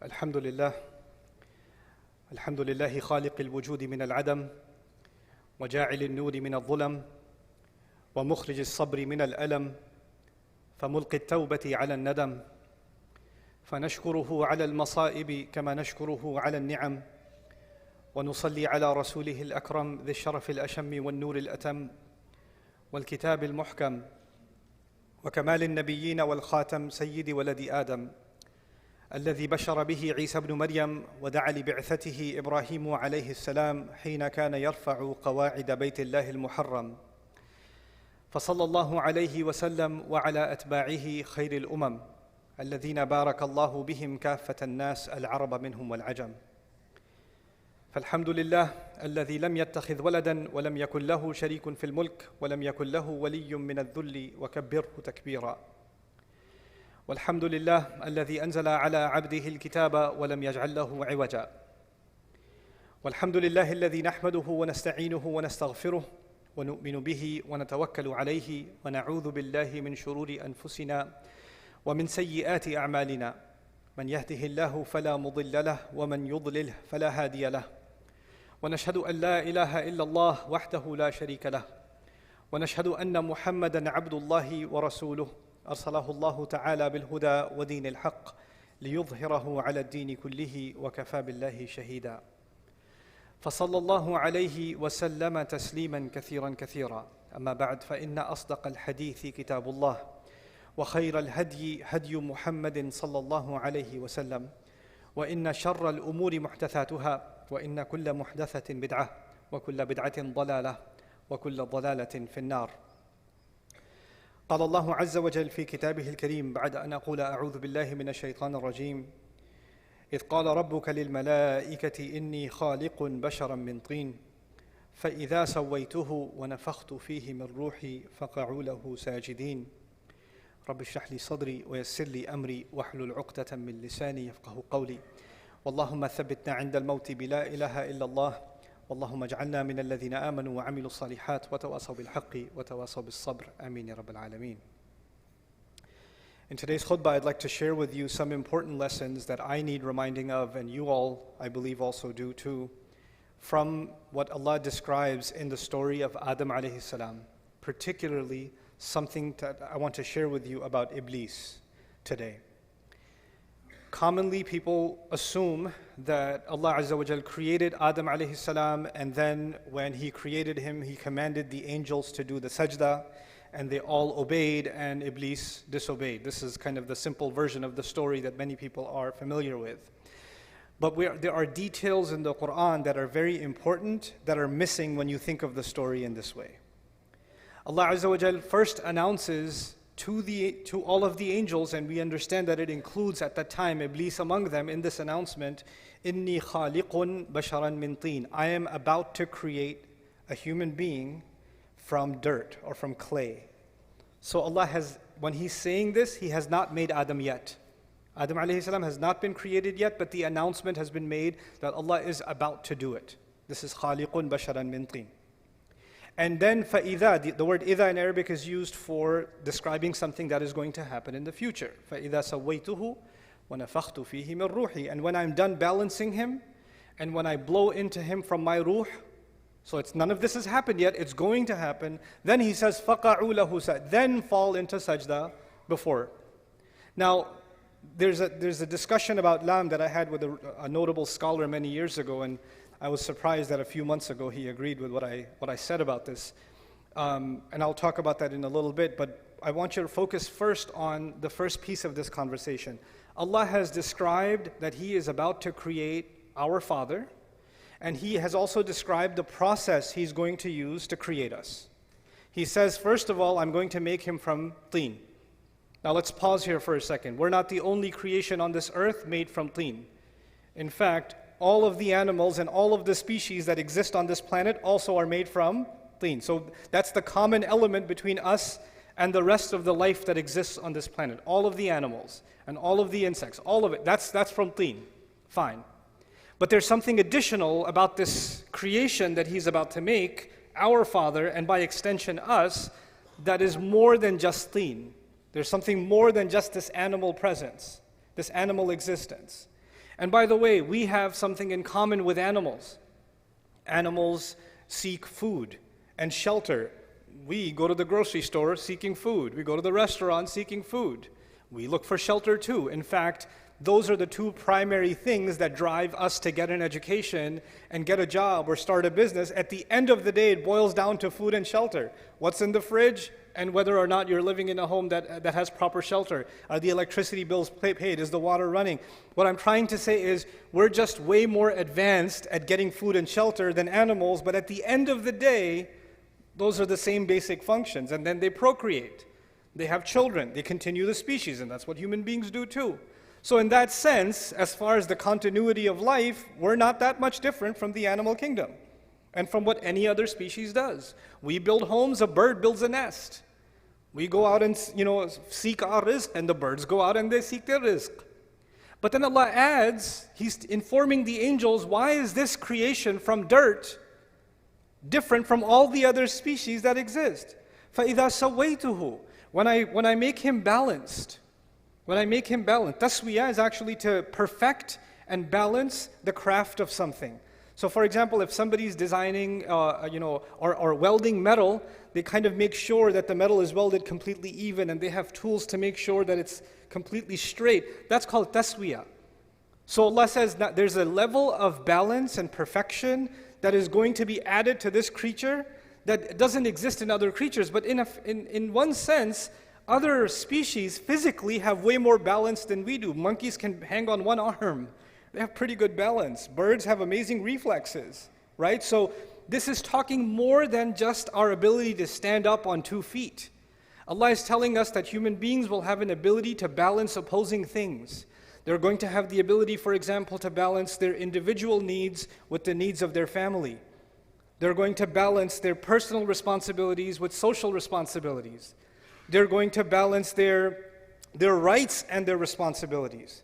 الحمد لله خالق الوجود من العدم وجاعل النور من الظلم ومخرج الصبر من الألم فملقي التوبة على الندم فنشكره على المصائب كما نشكره على النعم ونصلي على رسوله الأكرم ذي الشرف الأشم والنور الأتم والكتاب المحكم وكمال النبيين والخاتم سيد ولد آدم الذي بشر به عيسى بن مريم ودعا لبعثته إبراهيم عليه السلام حين كان يرفع قواعد بيت الله المحرم فصلى الله عليه وسلم وعلى أتباعه خير الأمم الذين بارك الله بهم كافة الناس العرب منهم والعجم فالحمد لله الذي لم يتخذ ولدا ولم يكن له شريك في الملك ولم يكن له ولي من الذل وكبره تكبيرا والحمد لله الذي أنزل على عبده الكتاب ولم يجعل له عوجا والحمد لله الذي نحمده ونستعينه ونستغفره ونؤمن به ونتوكل عليه ونعوذ بالله من شرور أنفسنا ومن سيئات أعمالنا من يهده الله فلا مضل له ومن يضلله فلا هادي له ونشهد أن لا إله إلا الله وحده لا شريك له ونشهد أن محمدًا عبد الله ورسوله أرسله الله تعالى بالهدى ودين الحق ليظهره على الدين كله وكفى بالله شهيدا فصلى الله عليه وسلم تسليما كثيرا كثيرا أما بعد فإن أصدق الحديث كتاب الله وخير الهدي هدي محمد صلى الله عليه وسلم وإن شر الأمور محدثاتها وإن كل محدثة بدعة وكل بدعة ضلالة وكل ضلالة في النار قال الله عز وجل في كتابه الكريم بعد أن أقول أعوذ بالله من الشيطان الرجيم إذ قال ربك للملائكة إني خالق بشرا من طين فإذا سويته ونفخت فيه من روحي فقعوا له ساجدين رب اشرح لي صدري ويسر لي أمري واحلل عقدة من لساني يفقه قولي واللهم ثبتنا عند الموت بلا إله إلا الله اللهم اجعلنا من الذين آمنوا وعملوا الصالحات وتواصوا بالحق وتواصوا بالصبر آمين يا رب العالمين. In today's khutbah, I'd like to share with you some important lessons that I need reminding of, and you all, I believe, also do too, from what Allah describes in the story of Adam alayhi salam, particularly something that I want to share with you about Iblis today. Commonly, people assume that Allah Azza wa Jal created Adam alayhi salam, and then when He created him, He commanded the angels to do the sajda, and they all obeyed, and Iblis disobeyed. This is kind of the simple version of the story that many people are familiar with. But there are details in the Quran that are very important that are missing when you think of the story in this way. Allah Azza wa Jal first announces to all of the angels, and we understand that it includes at that time Iblis among them in this announcement, Inni khaliqun basharan min teen. I am about to create a human being from dirt or from clay. So Allah has, when He's saying this, He has not made Adam yet. Adam alayhi salam has not been created yet, but the announcement has been made that Allah is about to do it. This is khaliqun basharan min teen. And then فَإِذَا, the word إِذَا in Arabic is used for describing something that is going to happen in the future. فَإِذَا سَوَّيْتُهُ وَنَفَخْتُ فِيهِ مِنْ رُوحِي. And when I'm done balancing him, and when I blow into him from my ruh, so none of this has happened yet, it's going to happen, then He says فَقَعُوا لَهُ سَجْدًا, then fall into sajda before. Now, there's a discussion about lam that I had with a notable scholar many years ago, and I was surprised that a few months ago he agreed with what I said about this. And I'll talk about that in a little bit, but I want you to focus first on the first piece of this conversation. Allah has described that He is about to create our Father, and He has also described the process He's going to use to create us. He says, first of all, I'm going to make him from teen. Now let's pause here for a second. We're not the only creation on this earth made from teen. In fact, all of the animals and all of the species that exist on this planet also are made from teen. So that's the common element between us and the rest of the life that exists on this planet. All of the animals and all of the insects, all of it, that's from teen. Fine. But there's something additional about this creation that He's about to make, our Father, and by extension us, that is more than just teen. There's something more than just this animal presence, this animal existence. And by the way, we have something in common with animals. Animals seek food and shelter. We go to the grocery store seeking food. We go to the restaurant seeking food. We look for shelter too. In fact, those are the two primary things that drive us to get an education and get a job or start a business. At the end of the day, it boils down to food and shelter. What's in the fridge and whether or not you're living in a home that has proper shelter. Are the electricity bills paid? Is the water running? What I'm trying to say is we're just way more advanced at getting food and shelter than animals, but at the end of the day, those are the same basic functions. And then they procreate. They have children. They continue the species, and that's what human beings do too. So in that sense, as far as the continuity of life, we're not that much different from the animal kingdom and from what any other species does. We build homes, a bird builds a nest. We go out and seek our rizq, and the birds go out and they seek their rizq. But then Allah adds, He's informing the angels, why is this creation from dirt different from all the other species that exist? فَإِذَا سَوَّيْتُهُ When I make him balanced, taswiyah is actually to perfect and balance the craft of something. So for example, if somebody's designing, or welding metal, they kind of make sure that the metal is welded completely even, and they have tools to make sure that it's completely straight. That's called taswiyah. So Allah says that there's a level of balance and perfection that is going to be added to this creature that doesn't exist in other creatures. But in one sense, other species physically have way more balance than we do. Monkeys can hang on one arm. They have pretty good balance. Birds have amazing reflexes, right? So this is talking more than just our ability to stand up on 2 feet. Allah is telling us that human beings will have an ability to balance opposing things. They're going to have the ability, for example, to balance their individual needs with the needs of their family. They're going to balance their personal responsibilities with social responsibilities. They're going to balance their rights and their responsibilities.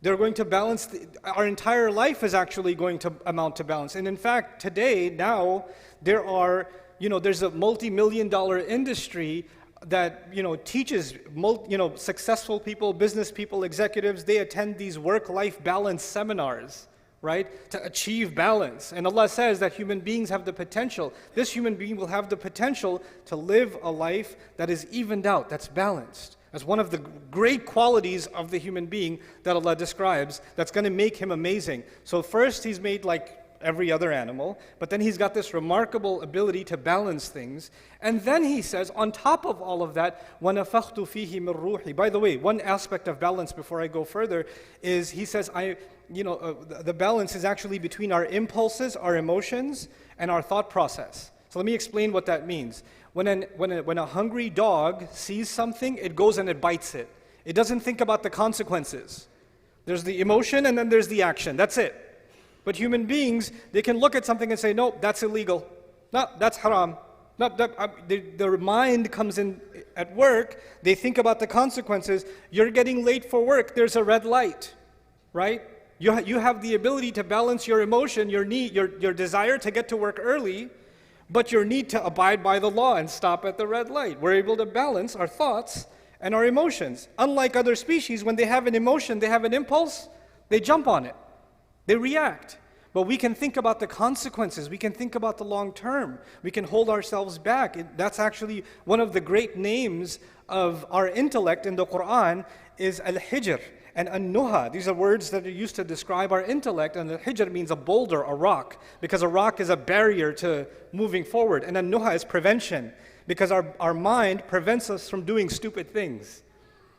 They're going to balance, our entire life is actually going to amount to balance. And in fact, today, now, there's a multi-million-dollar industry that, teaches, successful people, business people, executives, they attend these work-life balance seminars, right, to achieve balance. And Allah says that human beings have the potential, this human being will have the potential to live a life that is evened out, that's balanced. As one of the great qualities of the human being that Allah describes, that's going to make him amazing. So first, he's made like every other animal, but then he's got this remarkable ability to balance things. And then he says, on top of all of that, وَنَفَخْتُ فِيهِ مِنْ رُوحِي. By the way, one aspect of balance before I go further is he says, the balance is actually between our impulses, our emotions, and our thought process. So let me explain what that means. When a hungry dog sees something, it goes and it bites it. It doesn't think about the consequences. There's the emotion and then there's the action. That's it. But human beings, they can look at something and say, no, that's illegal. No, that's haram. No, their mind comes in at work. They think about the consequences. You're getting late for work. There's a red light, right? You have the ability to balance your emotion, your need, your desire to get to work early, but your need to abide by the law and stop at the red light. We're able to balance our thoughts and our emotions. Unlike other species, when they have an emotion, they have an impulse, they jump on it. They react. But we can think about the consequences. We can think about the long term. We can hold ourselves back. That's actually one of the great names of our intellect in the Quran is Al-Hijr and An-Nuha. These are words that are used to describe our intellect, and Al-Hijr means a boulder, a rock, because a rock is a barrier to moving forward. And An-Nuha is prevention, because our mind prevents us from doing stupid things.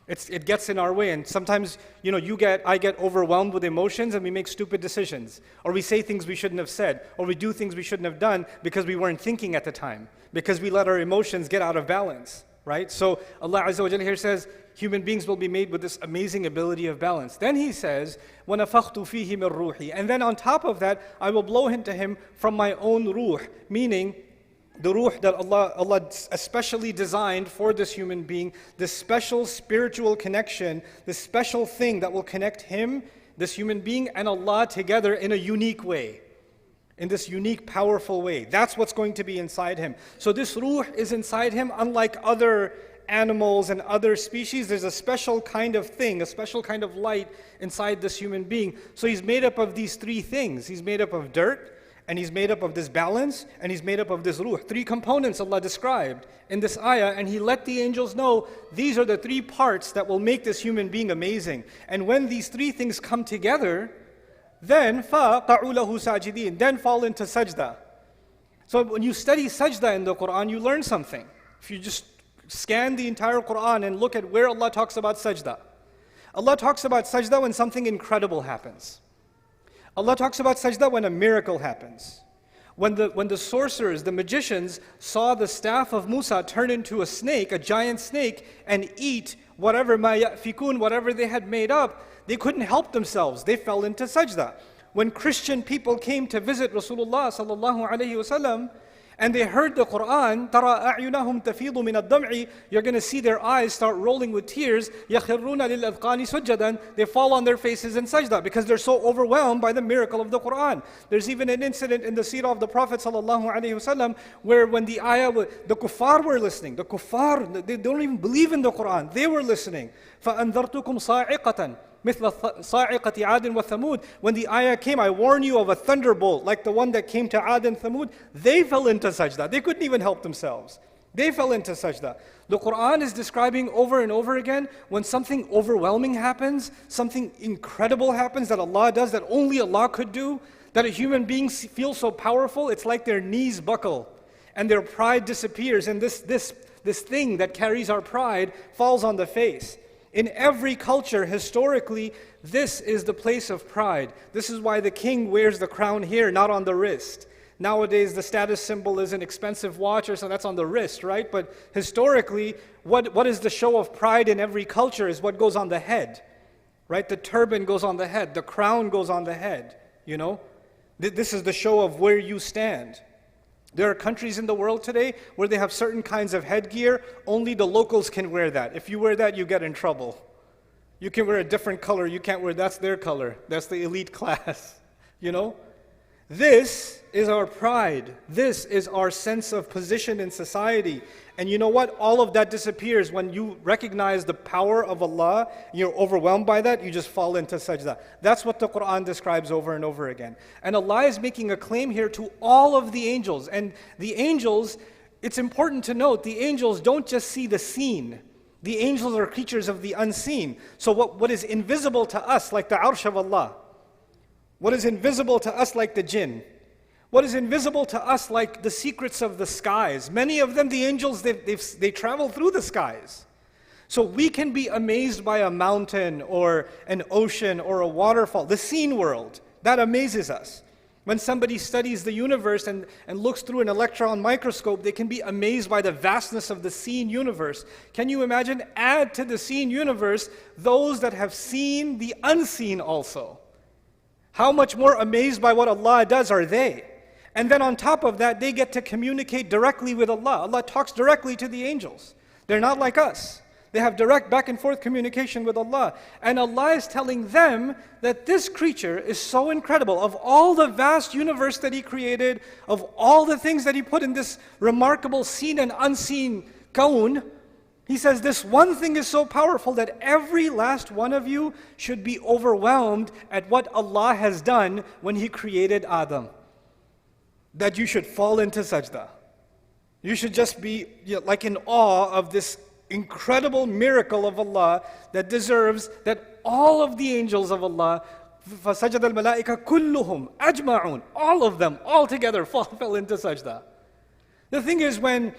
It gets in our way, and sometimes, I get overwhelmed with emotions and we make stupid decisions. Or we say things we shouldn't have said, or we do things we shouldn't have done because we weren't thinking at the time, because we let our emotions get out of balance, right? So Allah Azza wa Jalla here says, human beings will be made with this amazing ability of balance. Then He says, وَنَفَخْتُ فِيهِ مِنْ رُوحِي. And then on top of that, I will blow into him from my own ruh, meaning the ruh that Allah especially designed for this human being, this special spiritual connection, this special thing that will connect him, this human being, and Allah together in a unique way, in this unique, powerful way. That's what's going to be inside him. So this ruh is inside him, unlike other animals and other species, there's a special kind of thing, a special kind of light inside this human being. So he's made up of these three things. He's made up of dirt, and he's made up of this balance, and he's made up of this ruh. Three components Allah described in this ayah, and He let the angels know these are the three parts that will make this human being amazing. And when these three things come together, then فَقَعُوا لَهُ سَاجِدِينَ, then fall into sajda. So when you study sajda in the Quran, you learn something. If you just scan the entire Quran and look at where Allah talks about sajda. Allah talks about sajda when something incredible happens. Allah talks about sajda when a miracle happens. When the sorcerers, the magicians, saw the staff of Musa turn into a snake, a giant snake, and eat whatever ma ya'fikun, whatever they had made up, they couldn't help themselves. They fell into sajda. When Christian people came to visit Rasulullah sallallahu alaihi wasallam, and they heard the Quran, تَرَى أَعْيُنَهُمْ تَفِيضُ مِنَ الدَّمْعِ, you're going to see their eyes start rolling with tears. يَخِرُّونَ لِلْأَذْقَانِ سُجَّدًا, they fall on their faces in sajda because they're so overwhelmed by the miracle of the Quran. There's even an incident in the seerah of the Prophet ﷺ where when the ayah, the kuffar were listening. The kuffar, they don't even believe in the Quran. They were listening. فَأَنذَرْتُكُمْ صَاعِقَةً مثل صاعقة عاد وثمود. When the ayah came, I warn you of a thunderbolt like the one that came to Ad and Thamud. They fell into sajda. They couldn't even help themselves. They fell into sajda. The Quran is describing over and over again when something overwhelming happens, something incredible happens that Allah does, that only Allah could do, that a human being feels so powerful, it's like their knees buckle and their pride disappears, and this thing that carries our pride falls on the face. In every culture, historically, this is the place of pride. This is why the king wears the crown here, not on the wrist. Nowadays, the status symbol is an expensive watch, or so that's on the wrist, right? But historically, what is the show of pride in every culture is what goes on the head, right? The turban goes on the head, the crown goes on the head, you know? This is the show of where you stand. There are countries in the world today where they have certain kinds of headgear. Only the locals can wear that. If you wear that, you get in trouble. You can wear a different color. You can't wear, that's their color. That's the elite class, you know? This is our pride. This is our sense of position in society. And you know what? All of that disappears when you recognize the power of Allah. You're overwhelmed by that, you just fall into sajda. That's what the Quran describes over and over again. And Allah is making a claim here to all of the angels. And the angels, it's important to note, the angels don't just see the seen. The angels are creatures of the unseen. So what is invisible to us, like the arsh of Allah, what is invisible to us like the jinn, what is invisible to us like the secrets of the skies. Many of them, the angels, they travel through the skies. So we can be amazed by a mountain or an ocean or a waterfall, the seen world. That amazes us. When somebody studies the universe and looks through an electron microscope, they can be amazed by the vastness of the seen universe. Can you imagine? Add to the seen universe those that have seen the unseen also. How much more amazed by what Allah does are they? And then on top of that, they get to communicate directly with Allah. Allah talks directly to the angels. They're not like us. They have direct back and forth communication with Allah. And Allah is telling them that this creature is so incredible. Of all the vast universe that He created, of all the things that He put in this remarkable seen and unseen kaun, He says this one thing is so powerful that every last one of you should be overwhelmed at what Allah has done when He created Adam. That you should fall into sajda. You should just be like in awe of this incredible miracle of Allah that deserves that all of the angels of Allah, فَسَجَدَ الْمَلَائِكَ كُلُّهُمْ أَجْمَعُونَ, all of them, all together fell into sajda. The thing is, when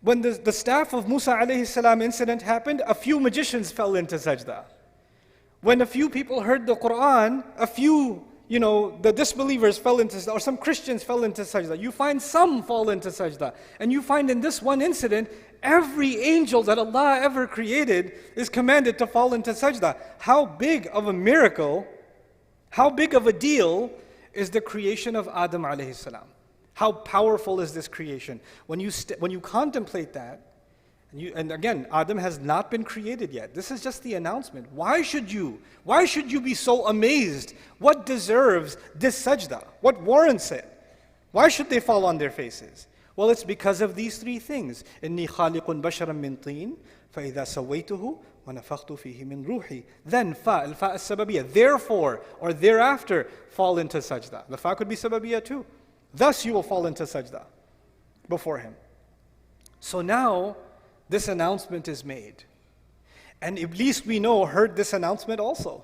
the staff of Musa alayhi salam incident happened, a few magicians fell into sajda. When a few people heard the Quran, a few, the disbelievers fell into sajda, or some Christians fell into sajda. You find some fall into sajda. And you find in this one incident, every angel that Allah ever created is commanded to fall into sajda. How big of a miracle, how big of a deal is the creation of Adam alayhi salam? How powerful is this creation? When you contemplate that, and again, Adam has not been created yet. This is just the announcement. Why should you be so amazed? What deserves this sajda? What warrants it? Why should they fall on their faces? Well, it's because of these three things. إِنِّي خَالِقٌ بَشَرًا مِّن طِينٍ فَإِذَا سَوَّيْتُهُ وَنَفَخْتُ فِيهِ مِنْ رُوحِي. Then الفاء السببية, therefore or thereafter fall into sajda. The fa could be sababiyya too. Thus you will fall into sajda before him. So now this announcement is made. And Iblis, we know, heard this announcement also.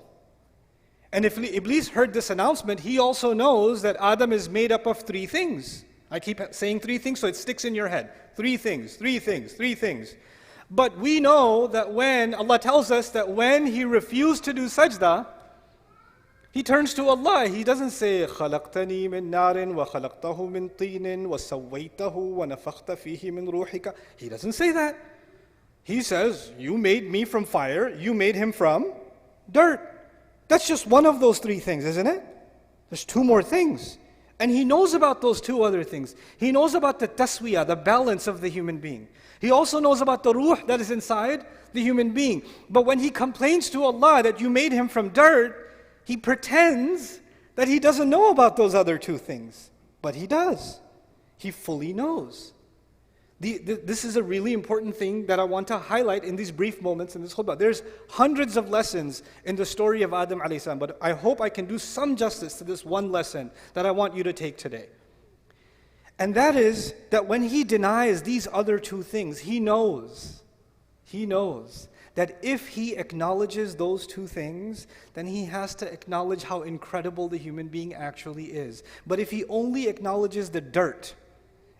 And if Iblis heard this announcement, he also knows that Adam is made up of three things. I keep saying three things so it sticks in your head. Three things, three things, three things. But we know that when Allah tells us that when he refused to do sajda, he turns to Allah. He doesn't say خَلَقْتَنِي مِن نَارٍ وَخَلَقْتَهُ مِن طِينٍ وَسَوَّيْتَهُ وَنَفَخْتَ فِيهِ مِن رُوحِكَ. He doesn't say that. He says, you made me from fire, you made him from dirt. That's just one of those three things, isn't it? There's two more things. And he knows about those two other things. He knows about the taswiyah, the balance of the human being. He also knows about the ruh that is inside the human being. But when he complains to Allah that you made him from dirt, he pretends that he doesn't know about those other two things. But he does. He fully knows. This is a really important thing that I want to highlight in these brief moments in this khutbah. There's hundreds of lessons in the story of Adam alayhi salam, but I hope I can do some justice to this one lesson that I want you to take today. And that is that when he denies these other two things, he knows that if he acknowledges those two things, then he has to acknowledge how incredible the human being actually is. But if he only acknowledges the dirt,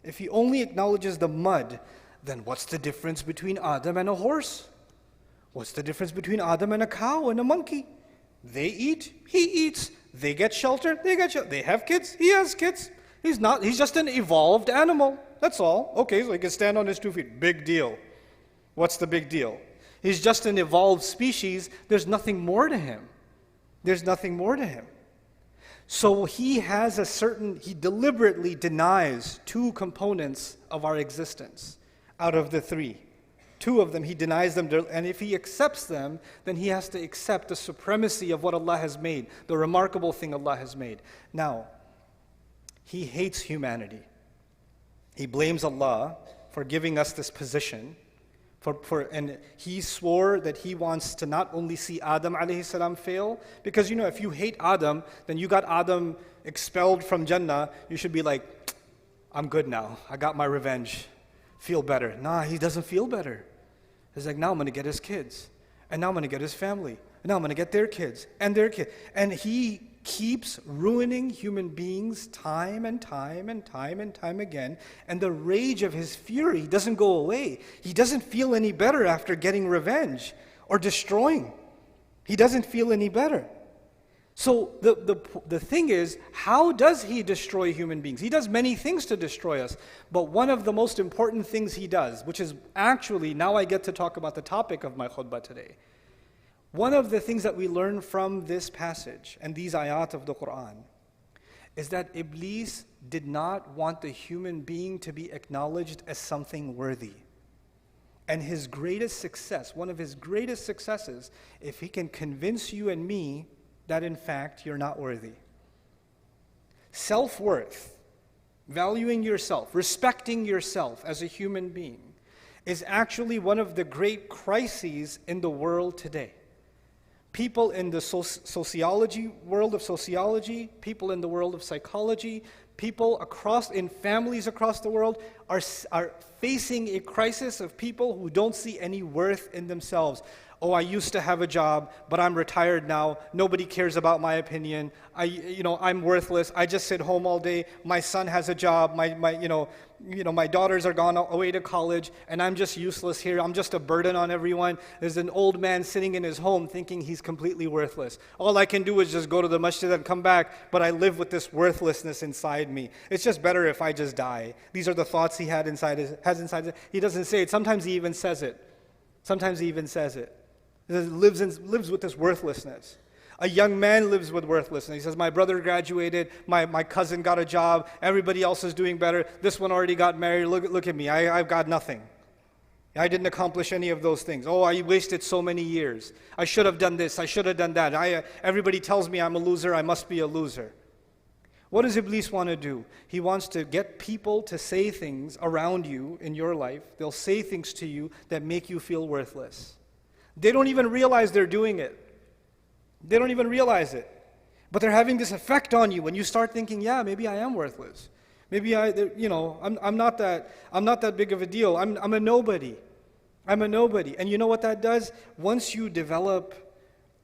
if he only acknowledges the mud, then what's the difference between Adam and a horse? What's the difference between Adam and a cow and a monkey? They eat, he eats. They get shelter, they get shelter. They have kids, he has kids. He's just an evolved animal. That's all. Okay, so he can stand on his 2 feet. Big deal. What's the big deal? He's just an evolved species. There's nothing more to him. There's nothing more to him. So he deliberately denies two components of our existence out of the three. Two of them, he denies them, and if he accepts them, then he has to accept the supremacy of what Allah has made, the remarkable thing Allah has made. Now, he hates humanity. He blames Allah for giving us this position, and he swore that he wants to not only see Adam alayhi salam fail, because if you hate Adam, then you got Adam expelled from Jannah, you should be like, I'm good now, I got my revenge, feel better. Nah, he doesn't feel better. He's like, now I'm going to get his kids, and now I'm going to get his family, and now I'm going to get their kids, and their kids. And he keeps ruining human beings time and time and time and time again, and the rage of his fury doesn't go away. He doesn't feel any better after getting revenge or destroying. He doesn't feel any better. So the thing is, how does he destroy human beings? He does many things to destroy us, but one of the most important things he does, which is actually, now I get to talk about the topic of my khutbah today. One of the things that we learn from this passage and these ayat of the Quran is that Iblis did not want the human being to be acknowledged as something worthy. And his greatest success, one of his greatest successes, if he can convince you and me that in fact you're not worthy. Self-worth, valuing yourself, respecting yourself as a human being is actually one of the great crises in the world today. People in the world of sociology, people in the world of psychology, people in families across the world are facing a crisis of people who don't see any worth in themselves. Oh, I used to have a job, but I'm retired now. Nobody cares about my opinion. I'm worthless. I just sit home all day. My son has a job. My daughters are gone away to college, and I'm just useless here. I'm just a burden on everyone. There's an old man sitting in his home thinking he's completely worthless. All I can do is just go to the masjid and come back, but I live with this worthlessness inside me. It's just better if I just die. These are the thoughts he has inside. He doesn't say it. Sometimes he even says it. He lives with this worthlessness. A young man lives with worthlessness. He says, my brother graduated, my cousin got a job, everybody else is doing better, this one already got married, look at me, I've got nothing. I didn't accomplish any of those things. Oh, I wasted so many years. I should have done this, I should have done that. Everybody tells me I'm a loser, I must be a loser. What does Iblis want to do? He wants to get people to say things around you in your life. They'll say things to you that make you feel worthless. They don't even realize they're doing it. They don't even realize it. But they're having this effect on you when you start thinking, yeah, maybe I am worthless. Maybe I'm not that big of a deal. I'm a nobody. I'm a nobody. And you know what that does? Once you develop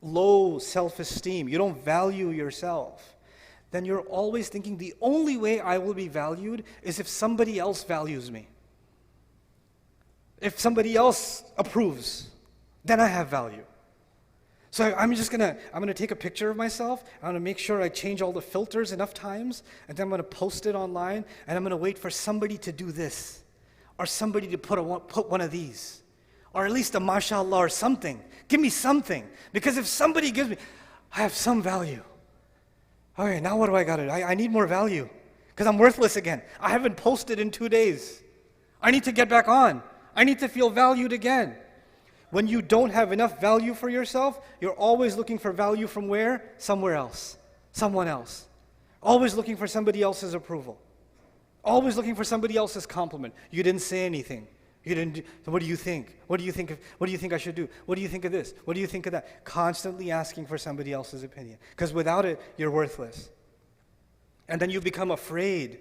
low self-esteem, you don't value yourself, then you're always thinking the only way I will be valued is if somebody else values me. If somebody else approves, then I have value. So I'm gonna take a picture of myself. I'm gonna make sure I change all the filters enough times, and then I'm gonna post it online, and I'm gonna wait for somebody to do this, or somebody to put one of these, or at least a mashallah or something. Give me something, because if somebody gives me, I have some value. Okay, now what do I gotta do? I need more value, because I'm worthless again. I haven't posted in 2 days. I need to get back on. I need to feel valued again. When you don't have enough value for yourself, you're always looking for value from where? Somewhere else. Someone else. Always looking for somebody else's approval. Always looking for somebody else's compliment. You didn't say anything. What do you think? What do you think I should do? What do you think of this? What do you think of that? Constantly asking for somebody else's opinion. Because without it, you're worthless. And then you become afraid.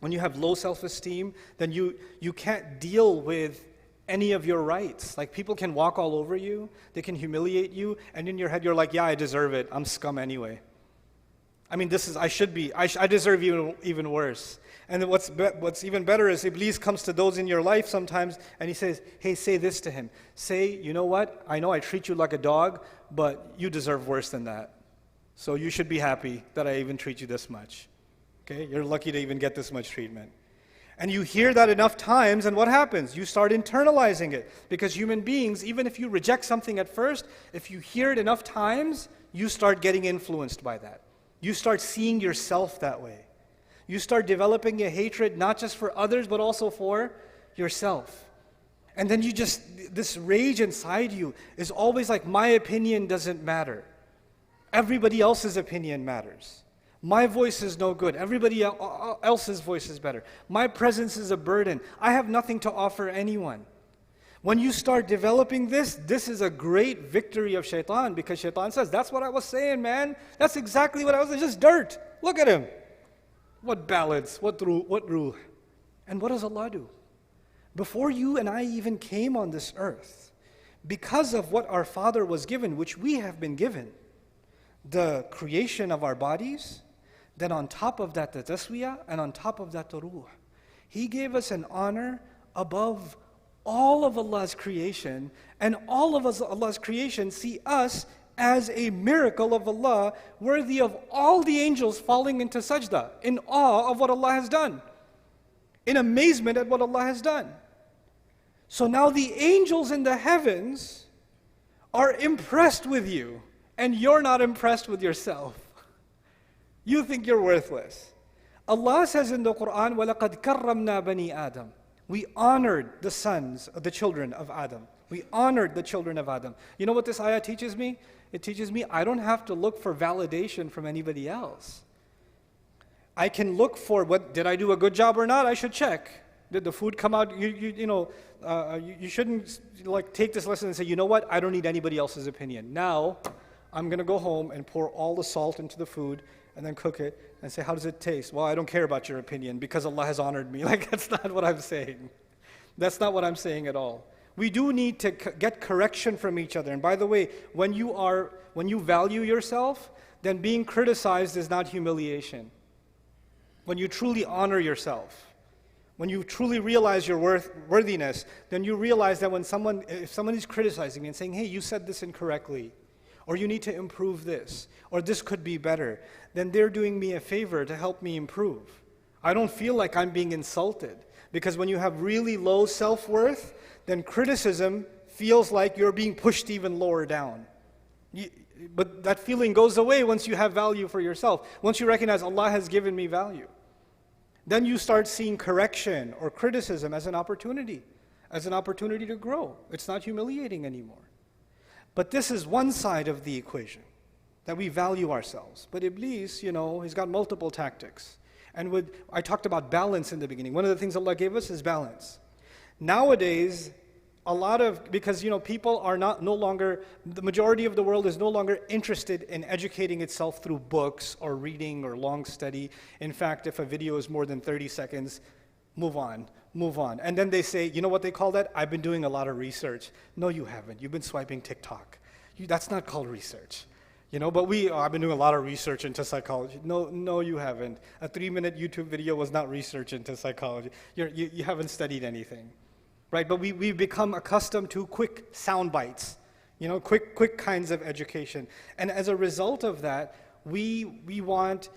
When you have low self-esteem, then you can't deal with any of your rights. Like, people can walk all over you, they can humiliate you, and in your head you're like, yeah, I deserve it. I'm scum anyway. I mean, I deserve even worse. And then what's even better is Iblis comes to those in your life sometimes and he says, hey, say this to him. Say, you know what? I know I treat you like a dog, but you deserve worse than that. So you should be happy that I even treat you this much. Okay? You're lucky to even get this much treatment. And you hear that enough times, and what happens? You start internalizing it. Because human beings, even if you reject something at first, if you hear it enough times, you start getting influenced by that. You start seeing yourself that way. You start developing a hatred not just for others, but also for yourself. And then this rage inside you is always like, my opinion doesn't matter. Everybody else's opinion matters. My voice is no good. Everybody else's voice is better. My presence is a burden. I have nothing to offer anyone. When you start developing this is a great victory of shaitan, because shaitan says, that's what I was saying, man. That's exactly what I was saying. Just dirt. Look at him. What balance, what ruh. And what does Allah do? Before you and I even came on this earth, because of what our father was given, which we have been given, the creation of our bodies, then on top of that the taswiyah, and on top of that the ruh. He gave us an honor above all of Allah's creation, and all of Allah's creation see us as a miracle of Allah, worthy of all the angels falling into sajda, in awe of what Allah has done, in amazement at what Allah has done. So now the angels in the heavens are impressed with you, and you're not impressed with yourself. You think you're worthless. Allah says in the Quran, وَلَقَدْ كَرَّمْنَا بَنِي آدَمَ. We honored the children of Adam. We honored the children of Adam. You know what this ayah teaches me? It teaches me I don't have to look for validation from anybody else. I can look for, did I do a good job or not? I should check. Did the food come out? You shouldn't take this lesson and say, you know what? I don't need anybody else's opinion. Now, I'm going to go home and pour all the salt into the food and then cook it and say, how does it taste? Well, I don't care about your opinion because Allah has honored me. That's not what I'm saying. That's not what I'm saying at all. We do need to get correction from each other. And by the way, when you value yourself, then being criticized is not humiliation. When you truly honor yourself, when you truly realize your worthiness, then you realize that if someone is criticizing me and saying, hey, you said this incorrectly, or you need to improve this, or this could be better, then they're doing me a favor to help me improve. I don't feel like I'm being insulted, because when you have really low self-worth, then criticism feels like you're being pushed even lower down. But that feeling goes away once you have value for yourself. Once you recognize Allah has given me value. Then you start seeing correction or criticism as an opportunity to grow. It's not humiliating anymore. But this is one side of the equation. that we value ourselves. But Iblis, he's got multiple tactics. And I talked about balance in the beginning. One of the things Allah gave us is balance. Nowadays, because people are no longer, the majority of the world is no longer interested in educating itself through books or reading or long study. In fact, if a video is more than 30 seconds, move on. And then they say, you know what they call that? I've been doing a lot of research. No, you haven't. You've been swiping TikTok. That's not called research. But I've been doing a lot of research into psychology. No, you haven't. A 3-minute YouTube video was not research into psychology. You haven't studied anything. Right, but we've become accustomed to quick sound bites, quick kinds of education. And as a result of that, we want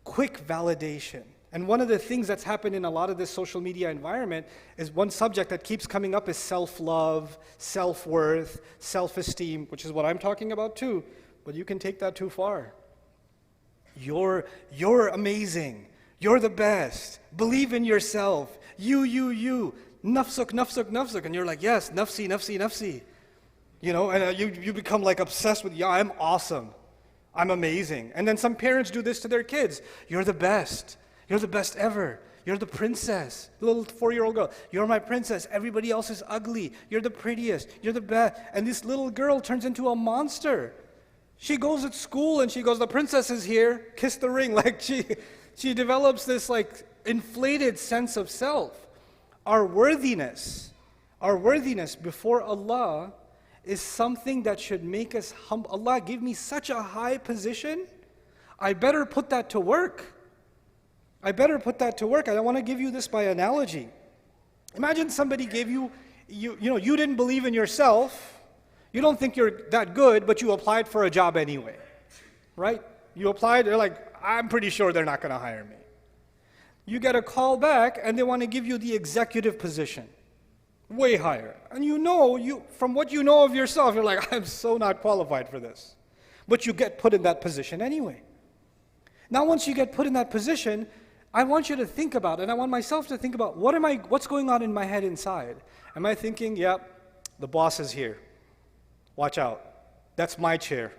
quick validation. And one of the things that's happened in a lot of this social media environment is one subject that keeps coming up is self-love, self-worth, self-esteem, which is what I'm talking about too, but you can take that too far. You're amazing. You're the best. Believe in yourself. You. Nafsuk. And you're like, yes, nafsi. And you become like obsessed with, yeah, I'm awesome. I'm amazing. And then some parents do this to their kids. You're the best. You're the best ever. You're the princess. The little 4-year-old girl. You're my princess. Everybody else is ugly. You're the prettiest. You're the best. And this little girl turns into a monster. She goes at school and she goes, the princess is here. Kiss the ring. Like she develops this like inflated sense of self. Our worthiness before Allah is something that should make us humble. Allah gave me such a high position, I better put that to work. I want to give you this by analogy. Imagine somebody gave you didn't believe in yourself, you don't think you're that good, but you applied for a job anyway, right? You applied, they're like, I'm pretty sure they're not going to hire me. You get a call back and they want to give you the executive position, way higher. And from what you know of yourself, you're like, I'm so not qualified for this. But you get put in that position anyway. Now once you get put in that position, I want you to think about, and I want myself to think about, what's going on in my head inside? Am I thinking, yep, the boss is here. Watch out. That's my chair.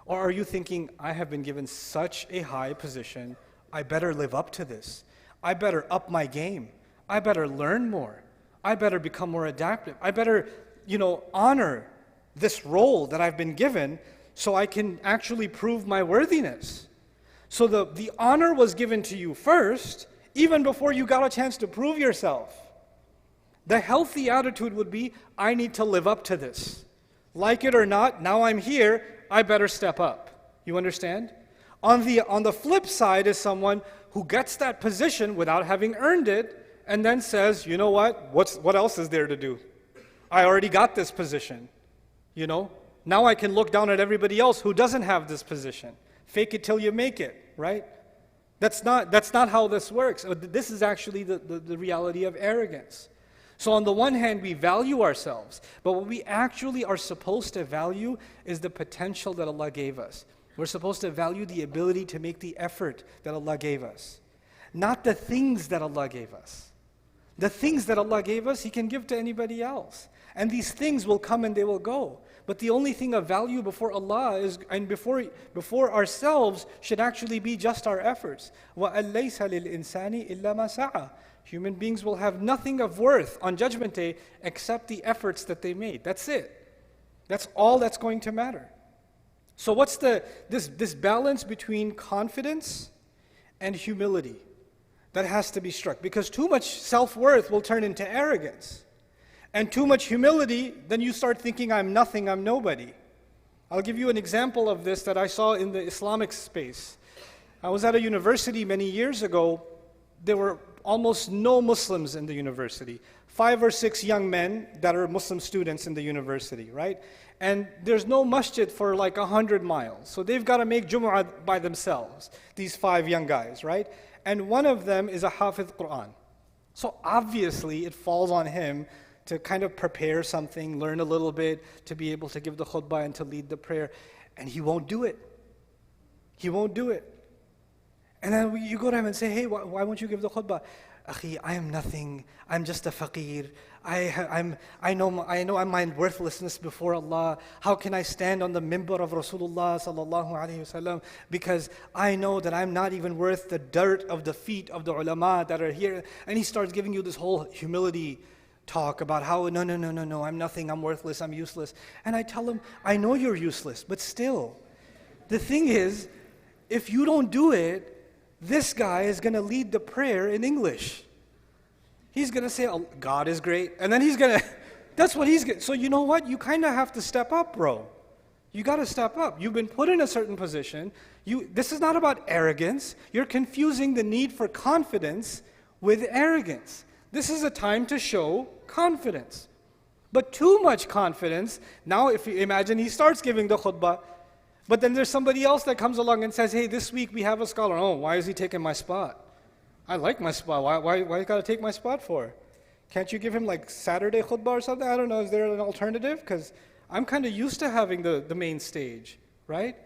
Or are you thinking, I have been given such a high position, I better live up to this. I better up my game. I better learn more. I better become more adaptive. I better, honor this role that I've been given so I can actually prove my worthiness. So the honor was given to you first, even before you got a chance to prove yourself. The healthy attitude would be, I need to live up to this. Like it or not, now I'm here, I better step up. You understand? On the flip side is someone who gets that position without having earned it and then says, you know what else is there to do? I already got this position. Now I can look down at everybody else who doesn't have this position. Fake it till you make it, right? That's not how this works. This is actually the reality of arrogance. So on the one hand, we value ourselves, but what we actually are supposed to value is the potential that Allah gave us. We're supposed to value the ability to make the effort that Allah gave us, not the things that Allah gave us. The things that Allah gave us, He can give to anybody else. And these things will come and they will go. But the only thing of value before Allah and before ourselves should actually be just our efforts. وَأَن لَيْسَ لِلْإِنسَانِ إِلَّا مَا سَعَى. Human beings will have nothing of worth on Judgment Day except the efforts that they made. That's it. That's all that's going to matter. So what's this balance between confidence and humility that has to be struck? Because too much self-worth will turn into arrogance. And too much humility, then you start thinking, I'm nothing, I'm nobody. I'll give you an example of this that I saw in the Islamic space. I was at a university many years ago. There were almost no Muslims in the university. 5 or 6 young men that are Muslim students in the university, right? And there's no masjid for like 100 miles. So they've got to make Jumu'ah by themselves, these 5 young guys, right? And one of them is a Hifdz Quran. So obviously it falls on him to kind of prepare something, learn a little bit, to be able to give the khutbah and to lead the prayer. And he won't do it. He won't do it. And then you go to him and say, hey, why won't you give the khutbah? Akhi, I am nothing. I'm just a faqir. I know I'm my worthlessness before Allah. How can I stand on the minbar of Rasulullah sallallahu alaihi wasallam? Because I know that I'm not even worth the dirt of the feet of the ulama that are here. And he starts giving you this whole humility talk about how, no, I'm nothing, I'm worthless, I'm useless. And I tell him, I know you're useless, but still, the thing is, if you don't do it, this guy is going to lead the prayer in English. He's going to say, oh, God is great. And then that's what he's going to. So you know what? You kind of have to step up, bro. You got to step up. You've been put in a certain position. This is not about arrogance. You're confusing the need for confidence with arrogance. This is a time to show confidence. But too much confidence, now if you imagine he starts giving the khutbah, but then there's somebody else that comes along and says, hey, this week we have a scholar. Oh, why is he taking my spot? I like my spot. Why you got to take my spot for? Can't you give him like Saturday khutbah or something? I don't know. Is there an alternative? Because I'm kind of used to having the main stage, right?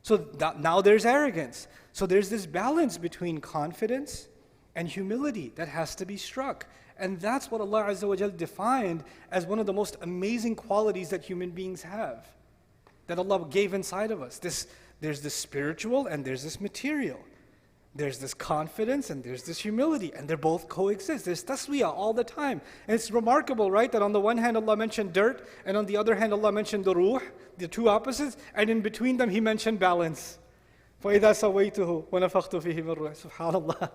So now there's arrogance. So there's this balance between confidence and humility that has to be struck. And that's what Allah Azza wa Jal defined as one of the most amazing qualities that human beings have, that Allah gave inside of us. There's this spiritual and there's this material. There's this confidence and there's this humility, and they both coexist. There's taswiyah all the time. And it's remarkable, right, that on the one hand Allah mentioned dirt, and on the other hand Allah mentioned the ruh, the two opposites, and in between them He mentioned balance. فَإِذَا سَوَيْتُهُ وَنَفَخْتُ فِيهِ مِنْ رُوحِي. SubhanAllah.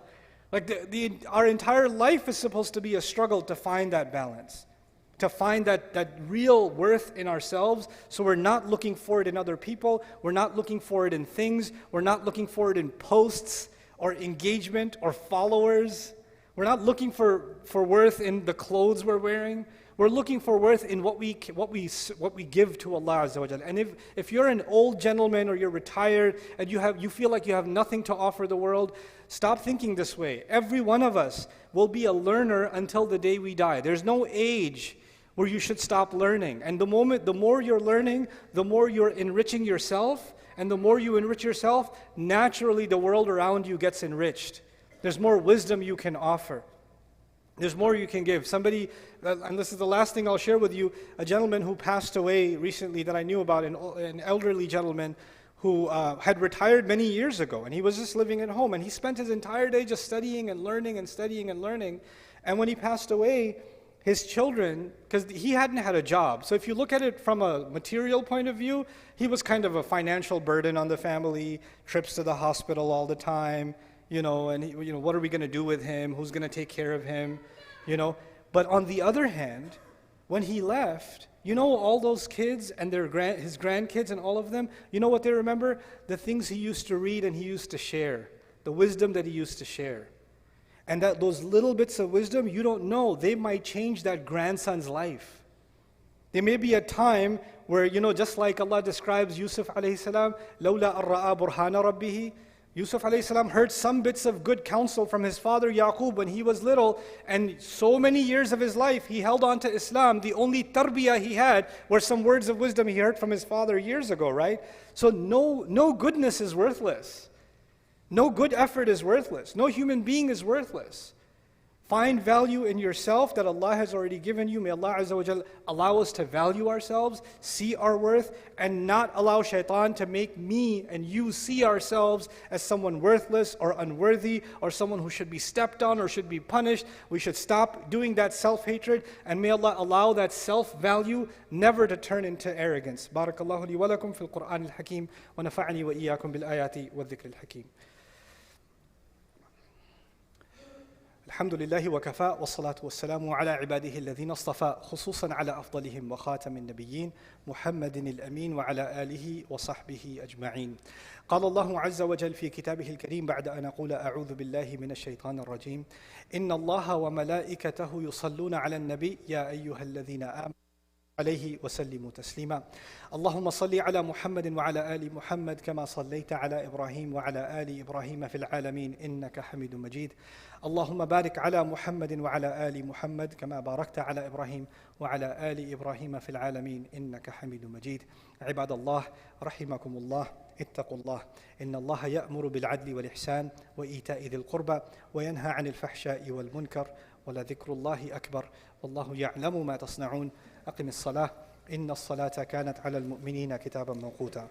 Like our entire life is supposed to be a struggle to find that balance, to find that real worth in ourselves, so we're not looking for it in other people, we're not looking for it in things, we're not looking for it in posts, or engagement, or followers. We're not looking for worth in the clothes we're wearing. We're looking for worth in what we give to Allah Azza wa Jalla. And if you're an old gentleman or you're retired and you feel like you have nothing to offer the world, stop thinking this way. Every one of us will be a learner until the day we die. There's no age where you should stop learning. And the more you're learning, the more you're enriching yourself. And the more you enrich yourself, naturally the world around you gets enriched. There's more wisdom you can offer. There's more you can give. Somebody, and this is the last thing I'll share with you, a gentleman who passed away recently that I knew about, an elderly gentleman who had retired many years ago, and he was just living at home, and he spent his entire day just studying and learning and studying and learning. And when he passed away, his children, because he hadn't had a job, so if you look at it from a material point of view, he was kind of a financial burden on the family, trips to the hospital all the time, and what are we going to do with him? Who's going to take care of him? But on the other hand, when he left, all those kids and his grandkids and all of them, you know what they remember? The things he used to read and he used to share, the wisdom that he used to share. And that those little bits of wisdom, you don't know, they might change that grandson's life. There may be a time where, just like Allah describes Yusuf alayhi salam, لَوْلَا أَرَّأَى بُرْهَانَ رَبِّهِ. Yusuf alayhi salam heard some bits of good counsel from his father Yaqub when he was little, and so many years of his life he held on to Islam. The only tarbiyah he had were some words of wisdom he heard from his father years ago, right? So no goodness is worthless. No good effort is worthless. No human being is worthless. Find value in yourself that Allah has already given you. May Allah Azza wa Jal allow us to value ourselves, see our worth, and not allow shaitan to make me and you see ourselves as someone worthless or unworthy or someone who should be stepped on or should be punished. We should stop doing that self-hatred, and may Allah allow that self-value never to turn into arrogance. Barakallahu li wa lakum fil Qur'an al-Hakim wa nafa'ani wa iyyakum bil ayati wa dhikr al-Hakim. الحمد لله وكفى والصلاة والسلام على عباده الذين اصطفى خصوصا على أفضلهم وخاتم النبيين محمد الأمين وعلى آله وصحبه أجمعين. قال الله عز وجل في كتابه الكريم بعد أن أقول أعوذ بالله من الشيطان الرجيم إن الله وملائكته يصلون على النبي يا أيها الذين آمنوا عليه وسلموا تسليما. اللهم صل على محمد وعلى آل محمد كما صليت على إبراهيم وعلى آل إبراهيم في العالمين إنك حميد مجيد. اللهم بارك على محمد وعلى آل محمد كما باركت على إبراهيم وعلى آل إبراهيم في العالمين إنك حميد مجيد. عباد الله رحمكم الله، اتقوا الله، إن الله يأمر بالعدل والإحسان وإيتاء ذي القربى وينهى عن الفحشاء والمنكر ولذكر الله أكبر والله يعلم ما تصنعون. أقم الصلاة إن الصلاة كانت على المؤمنين كتابا موقوتا.